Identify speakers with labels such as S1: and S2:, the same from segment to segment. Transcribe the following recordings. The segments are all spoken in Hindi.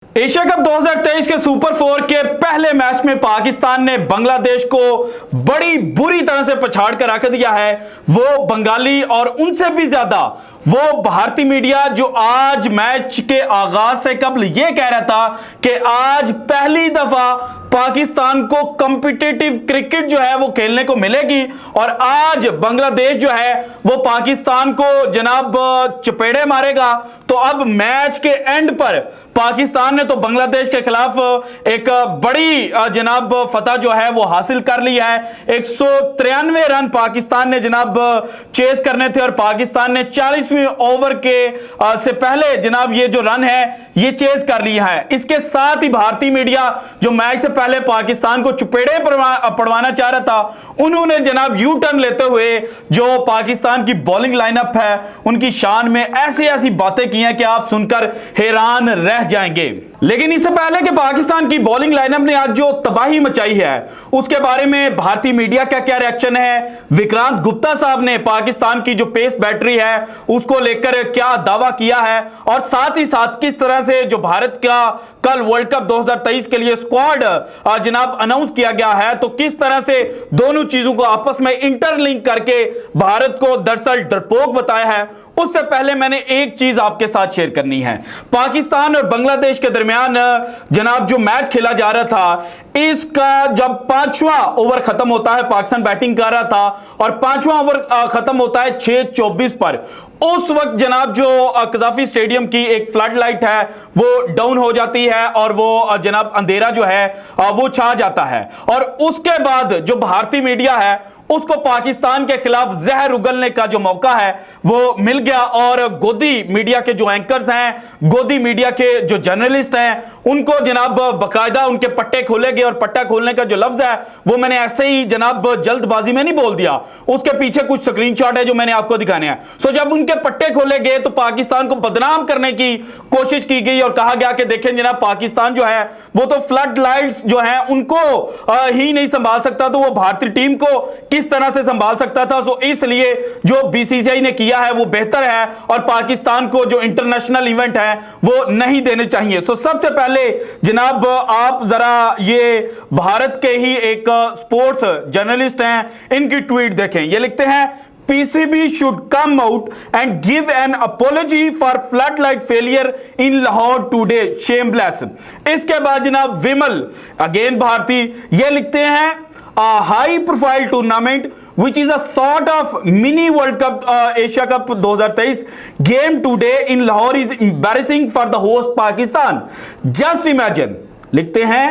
S1: एशिया कप 2023 के सुपर 4 के पहले मैच में पाकिस्तान ने बांग्लादेश को बड़ी बुरी तरह से पछाड़ कर रख दिया है। वो बंगाली और उनसे भी ज्यादा वो भारतीय मीडिया जो आज मैच के आगाज से कबल यह कह रहा था कि आज पहली दफा पाकिस्तान को कॉम्पिटिटिव क्रिकेट जो है वो खेलने को मिलेगी और आज बांग्लादेश जो है वो पाकिस्तान को जनाब चपेड़े मारेगा। तो अब मैच के एंड पर पाकिस्तान ने तो बांग्लादेश के खिलाफ एक बड़ी जनाब फतह जो है वो हासिल कर ली है। 193 रन पाकिस्तान ने जनाब चेस करने थे और पाकिस्तान ने 40वें ओवर के से पहले जनाब ये जो रन है ये चेस कर लिया है। इसके साथ ही भारतीय मीडिया जो मैच से पहले पाकिस्तान को चुपेड़े पड़वाना चाह रहा था, उन्होंने जनाब यू टर्न लेते हुए जो पाकिस्तान की बॉलिंग लाइनअप है उनकी शान में ऐसी ऐसी बातें की हैं कि आप सुनकर हैरान रह जाएंगे। लेकिन इससे पहले कि पाकिस्तान की बॉलिंग लाइनअप ने आज जो तबाही मचाई है उसके बारे में भारतीय मीडिया का क्या रिएक्शन है, विक्रांत गुप्ता साहब ने पाकिस्तान की जो पेस बैटरी है उसको लेकर क्या दावा किया है और साथ ही साथ किस तरह से जो भारत का कल वर्ल्ड कप 2023 के लिए स्क्वाड जनाब अनाउंस किया गया है, तो किस तरह से दोनों चीजों को आपस में इंटरलिंक करके भारत को दरअसल डरपोक बताया है। उससे पहले मैंने एक चीज आपके साथ शेयर करनी है। पाकिस्तान और बांग्लादेश के दरमियान जनाब जो मैच खेला जा रहा था, इसका जब पांचवा ओवर खत्म होता है, पाकिस्तान बैटिंग कर रहा था और पांचवा ओवर खत्म होता है 6:24 पर, उस वक्त जनाब जो कजाफी स्टेडियम की एक फ्लड लाइट है वो डाउन हो जाती है और वो जनाब अंधेरा जो है वो छा जाता है और उसके बाद जो भारतीय मीडिया है उसको पाकिस्तान के खिलाफ जहर उगलने का जो मौका है वो मिल गया और गोदी मीडिया के जो एंकर्स हैं, गोदी मीडिया के जो जर्नलिस्ट हैं, उनको जनाब बकायदा उनके पट्टे खोले गए और पट्टा खोलने का जो लफ्ज है वो मैंने ऐसे ही जनाब जल्दबाजी में नहीं बोल दिया, उसके पीछे कुछ स्क्रीनशॉट है जो मैंने आपको दिखाने हैं। सो जब उनके पट्टे खोले गए तो पाकिस्तान को बदनाम करने की कोशिश की गई और कहा गया कि देखें जनाब पाकिस्तान जो है वो तो फ्लड लाइट्स जो है उनको ही नहीं संभाल सकता, तो वो भारतीय टीम को किस तरह से संभाल सकता था। सो इसलिए जो बीसीसीआई ने किया है वो बेहतर है और पाकिस्तान को जो इंटरनेशनल इवेंट है वो नहीं देने चाहिए। सो सबसे पहले जनाब आप जरा ये भारत के ही एक स्पोर्ट्स जर्नलिस्ट हैं, इनकी ट्वीट देखें। ये लिखते हैं PCB should come out and give an apology for floodlight failure in Lahore today. Shameless. इसके बाद जनाब विमल अगेन भारती ये लिखते हैं a high profile tournament which is a sort of mini World Cup Asia Cup 2023 game today in Lahore is embarrassing for the host Pakistan. Just imagine, लिखते हैं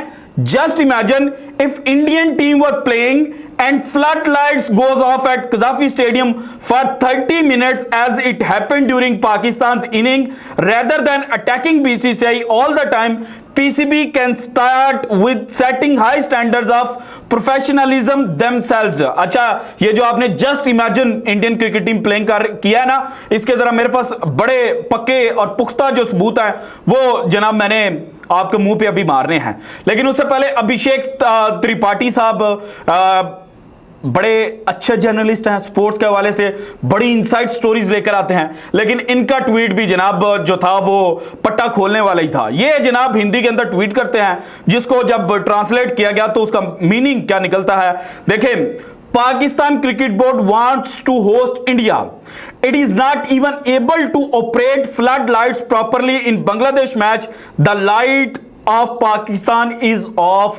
S1: just imagine if Indian team were playing and floodlights goes off at Qazafi Stadium for 30 minutes as it happened during Pakistan's inning rather than attacking BCCI all the time. PCB can start with setting high standards of professionalism themselves. अच्छा, ये जो आपने just imagine Indian cricket team playing किया है ना, इसके जरा मेरे पास बड़े पक्के और पुख्ता जो सबूत है वो जनाब मैंने आपके मुंह पे अभी मारने हैं। लेकिन उससे पहले अभिषेक त्रिपाठी साहब बड़े अच्छे जर्नलिस्ट हैं, स्पोर्ट्स के हवाले से बड़ी इनसाइड स्टोरीज लेकर आते हैं, लेकिन इनका ट्वीट भी जनाब जो था वो पट्टा खोलने वाला ही था। ये जनाब हिंदी के अंदर ट्वीट करते हैं जिसको जब ट्रांसलेट किया गया तो उसका मीनिंग क्या निकलता है देखें। Pakistan Cricket Board wants to host India. It is not even able to operate floodlights properly in Bangladesh match. The light of Pakistan is of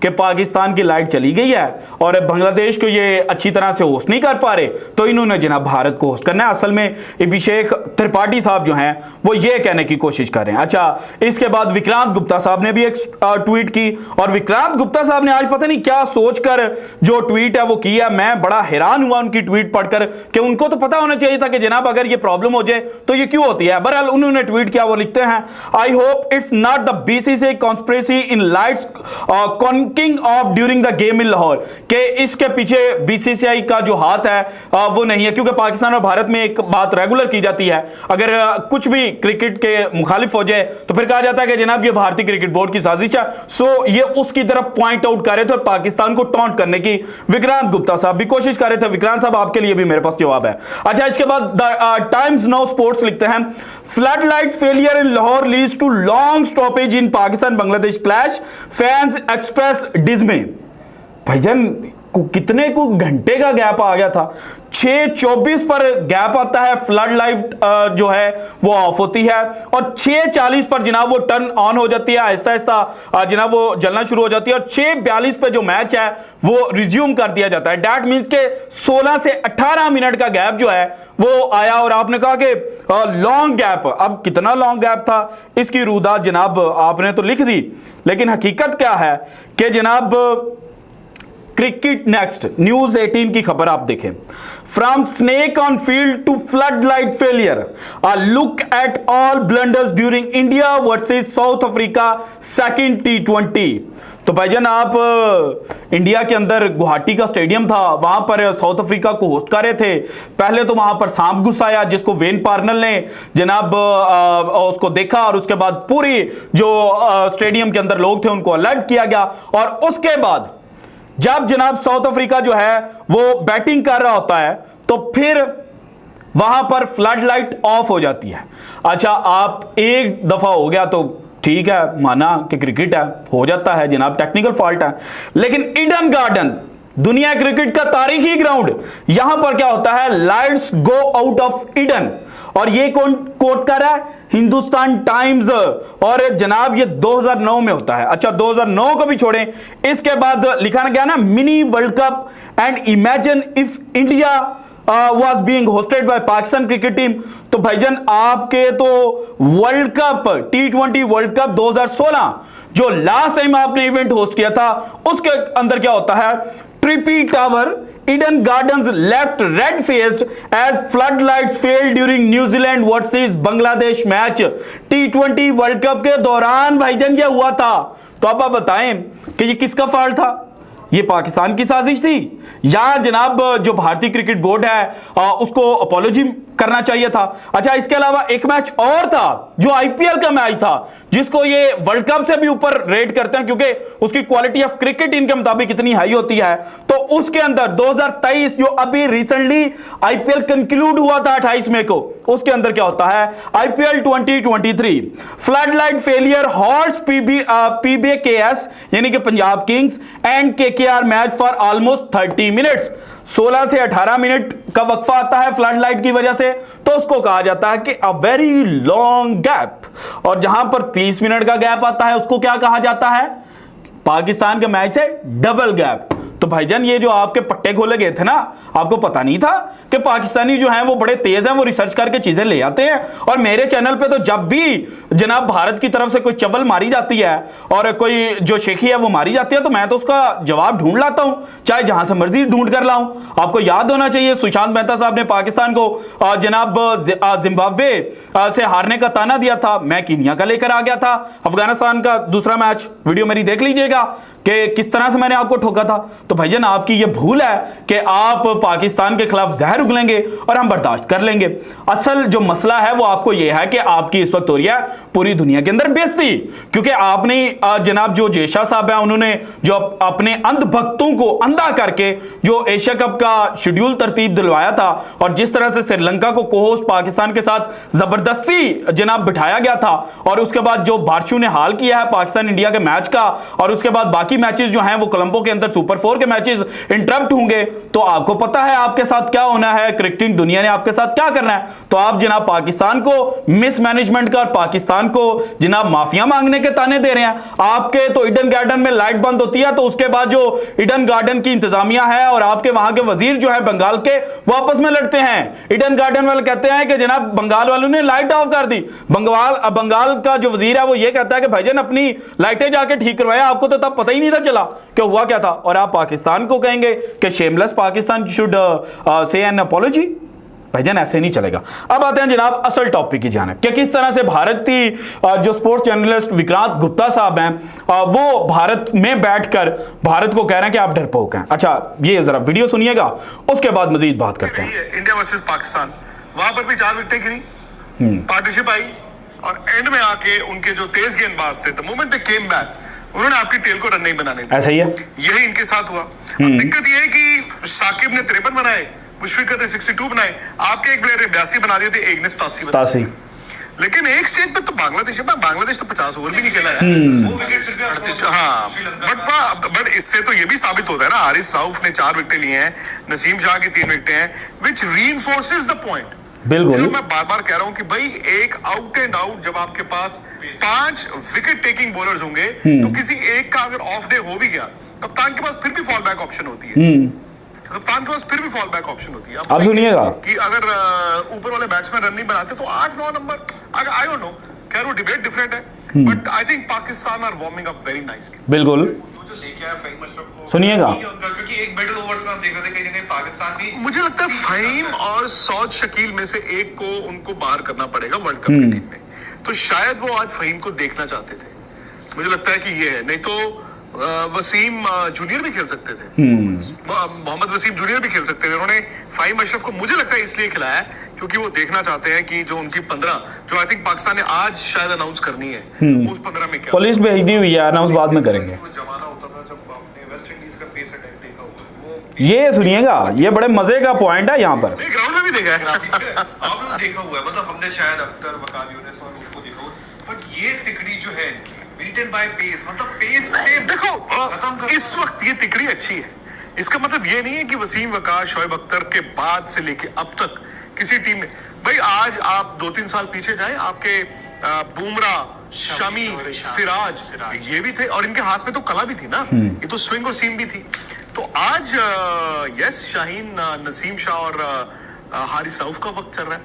S1: कि पाकिस्तान की लाइट चली गई है और बांग्लादेश को ये अच्छी तरह से होस्ट नहीं कर पा रहे, तो इन्होंने जनाब भारत को होस्ट करना है। असल में अभिषेक त्रिपाठी साहब जो हैं वो ये कहने की कोशिश कर रहे हैं। अच्छा, इसके बाद विक्रांत गुप्ता साहब ने भी एक ट्वीट की और विक्रांत गुप्ता साहब ने आज पता नहीं क्या सोचकर जो ट्वीट है वो किया। मैं बड़ा हैरान हुआ उनकी ट्वीट पढ़कर कि उनको तो पता होना चाहिए था कि जनाब अगर ये प्रॉब्लम हो जाए तो ये क्यों होती है। बहरहाल उन्होंने ट्वीट किया, वो लिखते हैं I hope it's not the BCCI
S2: BCCI conspiracy in lights conking off during the game in Lahore, के इसके पीछे बीसीसीआई का जो हाथ है वो नहीं है, क्योंकि पाकिस्तान और भारत में एक बात रेगुलर की जाती है, अगर कुछ भी क्रिकेट के मुखालिफ हो जाए तो फिर कहा जाता है कि जनाब ये भारतीय क्रिकेट बोर्ड की साजिश है। सो ये उसकी तरफ पॉइंट आउट कर रहे थे और पाकिस्तान को टॉन्ट करने की विक्रांत गुप्ता साहब भी कोशिश कर रहे थे। विक्रांत साहब आपके लिए भी मेरे पास जवाब है। अच्छा, इसके बाद टाइम्स नाउ स्पोर्ट्स लिखते हैं, flood lights failure in Lahore leads to long stoppage in Pakistan Bangladesh clash, fans express dismay. भाईजान कितने को घंटे का गैप आ गया था, 6:24 पर गैप आता है, फ्लड लाइट जो है वो ऑफ होती है और 6:40 पर जनाब वो टर्न ऑन हो जाती है, आहिस्ता आहिस्ता जनाब वो जलना शुरू हो जाती है और 6:42 पे जो मैच है वो रिज्यूम कर दिया जाता है। दैट मींस के 16 से 18 मिनट का गैप जो है वो आया और आपने कहा कि लॉन्ग गैप। अब कितना लॉन्ग गैप था इसकी रूदात जनाब आपने तो लिख दी, लेकिन हकीकत क्या है कि जनाब क्रिकेट नेक्स्ट न्यूज 18 की खबर आप देखें, from snake on field to flood light failure, a look at all blunders during India versus South Africa second T20। तो भाईजान आप इंडिया के अंदर गुवाहाटी का स्टेडियम था, वहां पर साउथ अफ्रीका को होस्ट कर रहे थे। पहले तो वहां पर सांप घुस आया जिसको वेन पार्नल ने जनाब उसको देखा और उसके बाद पूरी जो स्टेडियम के अंदर लोग थे उनको अलर्ट किया गया और उसके बाद जब जनाब साउथ अफ्रीका जो है वो बैटिंग कर रहा होता है तो फिर वहां पर फ्लड लाइट ऑफ हो जाती है। अच्छा, आप एक दफा हो गया तो ठीक है, माना कि क्रिकेट है, हो जाता है जनाब, टेक्निकल फॉल्ट है, लेकिन ईडन गार्डन दुनिया क्रिकेट का तारीखी ग्राउंड, यहां पर क्या होता है, lights go out of Eden. और ये कौन कोट कर रहा है, हिंदुस्तान टाइम्स, और जनाब ये 2009 में होता है। अच्छा, 2009 को भी छोड़ें, इसके बाद लिखा गया ना mini world cup and imagine if India was being hosted by Pakistan cricket team. तो भाईजान आपके तो world cup T20 world cup 2016 जो लास्ट टाइम आपने इवेंट होस्ट किया था उसके अंदर क्या होता है, trippy tower Eden gardens left red faced as flood lights fail during New Zealand versus Bangladesh match. T20 world cup के दौरान भाईजान ये हुआ था। तो अब आप बताएं कि ये किसका फॉल्ट था, ये पाकिस्तान की साजिश थी या जनाब जो भारतीय क्रिकेट बोर्ड है उसको अपॉलॉजी करना चाहिए था। अच्छा, इसके अलावा एक मैच और था जो आईपीएल का मैच था जिसको ये वर्ल्ड कप से भी ऊपर रेट करते हैं क्योंकि उसकी क्वालिटी ऑफ क्रिकेट इनके मुताबिक इतनी हाई होती है। तो उसके अंदर 2023 जो अभी रिसेंटली आईपीएल कंक्लूड हुआ था 28 मई को, उसके अंदर क्या होता है, IPL 2023 flood light failure halts PBKS यानी कि Punjab Kings and KKR match for almost 30 minutes. 16 से 18 मिनट का वक्फा आता है फ्लड लाइट की वजह से, तो उसको कहा जाता है कि अ वेरी लॉन्ग गैप। और जहां पर 30 मिनट का गैप आता है उसको क्या कहा जाता है, पाकिस्तान के मैच से डबल गैप। तो भाईजान ये जो आपके पट्टे खोले गए थे ना, आपको पता नहीं था कि पाकिस्तानी जो हैं वो बड़े तेज हैं, वो रिसर्च करके चीजें ले आते हैं। और मेरे चैनल पे तो जब भी जनाब भारत की तरफ से कोई चवल मारी जाती है और कोई जो शेखी है वो मारी जाती है तो मैं तो उसका जवाब ढूंढ लाता हूं, चाहे जहां से मर्जी ढूंढ कर लाऊं। आपको याद होना चाहिए सुशांत मेहता साहब ने पाकिस्तान को जनाब जिम्बाब्वे से हारने का ताना दिया था, मैं कीनिया का लेकर आ गया था। अफगानिस्तान का दूसरा मैच वीडियो मेरी देख लीजिएगा कि किस तरह से मैंने आपको ठोका था। तो भाईजान आपकी ये भूल है कि आप पाकिस्तान के खिलाफ जहर उगलेंगे और हम बर्दाश्त कर लेंगे। असल जो मसला है वो आपको ये है कि आपकी इस वक्त हो रही है पूरी दुनिया के अंदर बेइज्जती, क्योंकि आपने जनाब जो जयशाह साहब हैं उन्होंने जो अपने अंधभक्तों को अंधा करके जो एशिया कप का शेड्यूल तरतीब दिलवाया था और जिस तरह से श्रीलंका को कोहोस्ट पाकिस्तान के साथ जबरदस्ती जनाब बिठाया गया था और उसके बाद जो बारशू ने हाल किया है पाकिस्तान इंडिया के मैच का और उसके बाद बाकी मैचेस जो हैं वो कोलंबो के अंदर सुपर 4 के मैचेस इंटरप्ट होंगे, तो आपको पता है आपके साथ क्या होना है, क्रिकेटिंग दुनिया ने आपके साथ क्या करना है। तो आप जनाब पाकिस्तान को मिसमैनेजमेंट का और पाकिस्तान को जनाब माफिया मांगने के ताने दे रहे हैं। आपके तो ईडन गार्डन में लाइट बंद होती है तो उसके बाद जो ईडन गार्डन की इंतजामिया है और आपके वहां के वजीर जो है बंगाल के वो आपस में लड़ते हैं। ईडन गार्डन वाले कहते हैं कि जनाब बंगाल वालों ने लाइट ऑफ कर दी, बंगाल का जो वजीर है वो ये कहता है कि भाईजान अपनी लाइटें जाके ठीक करवाया, आपको तो तब पता ही नहीं था चला कि हुआ क्या था। और आप पाकिस्तान को कहेंगे कि shameless Pakistan should say N apology. भाईजान ऐसे नहीं चलेगा। अब आते हैं जनाब असल टॉपिक की जानिब कि किस तरह से भारतीय जो स्पोर्ट्स जर्नलिस्ट विक्रांत गुप्ता साहब हैं वो भारत में बैठकर भारत को कह रहे हैं कि आप डरपोक हैं। अच्छा ये जरा वीडियो सुनिएगा, उसके बाद मजीद बात करते हैं।
S3: इंडिया वर्सेस पाकिस्तान, वहां पर भी 4 विकेटें गिरी, पार्टनरशिप आई और एंड में आके उनके जो तेज गेंदबाज थे, the moment they came back, उन्होंने आपकी टेल को रन नहीं बनाने दिया।
S2: ऐसा ही है,
S3: यही इनके साथ हुआ। अब दिक्कत यह है कि साकिब ने 53 बनाए, मुशफिक ने 62 बनाए, आपके एक प्लेयर ने 82 बना दिए थे, एक ने 87। लेकिन एक स्टेज पे तो बांग्लादेश तो 50 ओवर भी नहीं खेला है। वो विकेट हाँ, बट इससे तो ये भी साबित होता है ना, हारिस राउफ ने 4 विकेटें लिए हैं, नसीम शाह की 3 विकेटें हैं, विच रीइंफोर्सेस द पॉइंट।
S2: बिल्कुल
S3: मैं बार बार कह रहा हूं कि भाई एक आउट एंड आउट जब आपके पास 5 विकेट टेकिंग बॉलर्स होंगे तो किसी एक का अगर ऑफ डे हो भी गया, कप्तान के पास फिर भी फॉल बैक ऑप्शन होती है। कप्तान के पास फिर भी फॉल बैक ऑप्शन होती है।
S2: अब सुनिएगा
S3: कि अगर ऊपर वाले बैट्समैन रन नहीं बनाते तो 8-9 नंबर, आई डोंट नो, खैर वो डिबेट डिफरेंट है, but I think Pakistan are warming up very nicely.
S2: बिल्कुल सुनिएगा,
S3: क्योंकि एक मिडिल ओवर्स में हम देख रहे थे कहीं ना कहीं पाकिस्तान भी, मुझे लगता है फहीम और सौद शकील में से एक को उनको बाहर करना पड़ेगा वर्ल्ड कप की टीम में। तो शायद वो आज फहीम को देखना चाहते थे, मुझे लगता है कि ये है, नहीं तो वसीम जूनियर भी खेल सकते थे, मोहम्मद वसीम जूनियर भी खेल सकते थे। उन्होंने फहीम अशरफ को मुझे लगता है इसलिए खिलाया है क्योंकि वो देखना चाहते हैं कि जो उनकी 15 जो आई थिंक पाकिस्तान ने आज शायद अनाउंस करनी है, उस 15 में क्या
S2: पुलिस भेज दी हुई है, अनाउंस बाद में करेंगे।
S3: जमाना होता था जब आपने वेस्ट इंडीज का पेस अटैक देखा होगा,
S2: ये सुनिएगा, ये बड़े मजे का पॉइंट है यहाँ पर।
S3: ग्राउंड में भी देखा है आपने देखा हुआ है, मतलब हमने शायद अख्तर वकाली उसको देखा हुआ, बट ये तिकड़ी जो है बीटन बाय पेस, मतलब पेस से देखो इस वक्त ये तिकड़ी अच्छी है। इसका मतलब ये नहीं है कि वसीम वकार शोएब अख्तर के बाद से लेके अब तक किसी टीम ने, भाई आज आप 2-3 साल पीछे जाएं, आपके बुमराह, शमी, सिराज ये भी थे और इनके हाथ में तो कला भी थी ना, ये तो स्विंग और सीम भी थी। तो आज यस शाहीन, नसीम शाह और हारिस रऊफ का वक्त चल रहा है,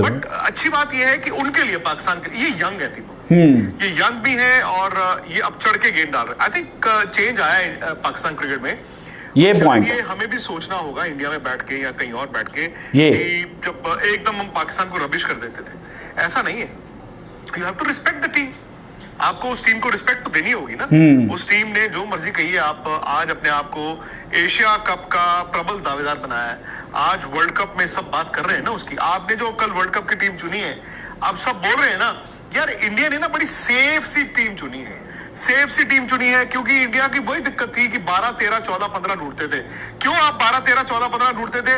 S3: बट अच्छी बात यह है कि उनके लिए पाकिस्तान के ये यंग है, ये यंग भी है और ये अब चढ़ के गेंद डाल रहे हैं। आई थिंक चेंज आया है पाकिस्तान क्रिकेट में, ये पॉइंट ये हमें भी सोचना होगा इंडिया में बैठ के या कहीं और बैठ के कि जब एकदम हम पाकिस्तान को रबिश कर देते थे, ऐसा नहीं है। You have to respect the team, आपको उस टीम को रिस्पेक्ट तो देनी होगी ना। उस टीम ने जो मर्जी कही है, आप आज अपने आप को एशिया कप का प्रबल दावेदार बनाया है, आज वर्ल्ड कप में सब बात कर रहे हैं ना उसकी। आपने जो कल वर्ल्ड कप की टीम चुनी है, आप सब बोल रहे हैं ना यार इंडिया ने ना बड़ी सेफ सी टीम चुनी है, सेफ सी टीम चुनी है, क्योंकि इंडिया की वही दिक्कत थी कि 12, 13, 14, 15 ढूंढते थे। क्यों आप 12, 13, 14, 15 ढूंढते थे?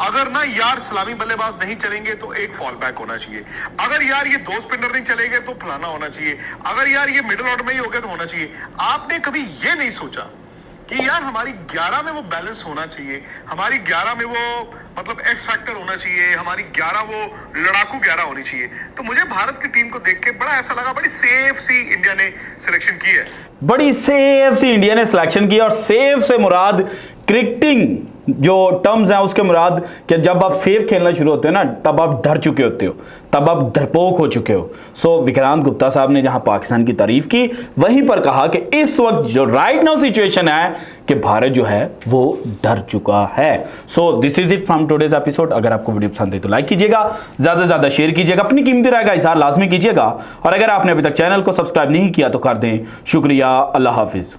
S3: अगर ना यार सलामी बल्लेबाज नहीं चलेंगे तो एक फॉल बैक होना चाहिए, अगर यार ये 2 स्पिनर नहीं चलेंगे तो फलाना होना चाहिए, अगर यार ये मिडिल ऑर्डर में ही हो गया तो होना चाहिए। आपने कभी ये नहीं सोचा कि यार हमारी 11 में वो बैलेंस होना चाहिए, हमारी 11 में वो मतलब एक्स फैक्टर होना चाहिए, हमारी 11 वो लड़ाकू 11 होनी चाहिए। तो मुझे भारत की टीम को देख के बड़ा ऐसा लगा, बड़ी सेफ सी इंडिया ने सिलेक्शन की है,
S2: बड़ी सेफ सी इंडिया ने सिलेक्शन की। और सेफ से मुराद क्रिकेटिंग जो टर्म्स हैं उसके मुराद कि जब आप सेफ खेलना शुरू होते हो ना, तब आप डर चुके होते हो, तब आप डरपोक हो चुके हो। सो विक्रांत गुप्ता साहब ने जहां पाकिस्तान की तारीफ की, वहीं पर कहा कि इस वक्त जो राइट नाउ सिचुएशन है कि भारत जो है वो डर चुका है। So this is it from today's episode. अगर आपको वीडियो पसंद है तो लाइक कीजिएगा, ज्यादा से ज्यादा शेयर कीजिएगा, अपनी कीमती राय का इज़हार लाजमी कीजिएगा, और अगर आपने अभी तक चैनल को सब्सक्राइब नहीं किया तो कर दें। शुक्रिया, अल्लाह हाफिज।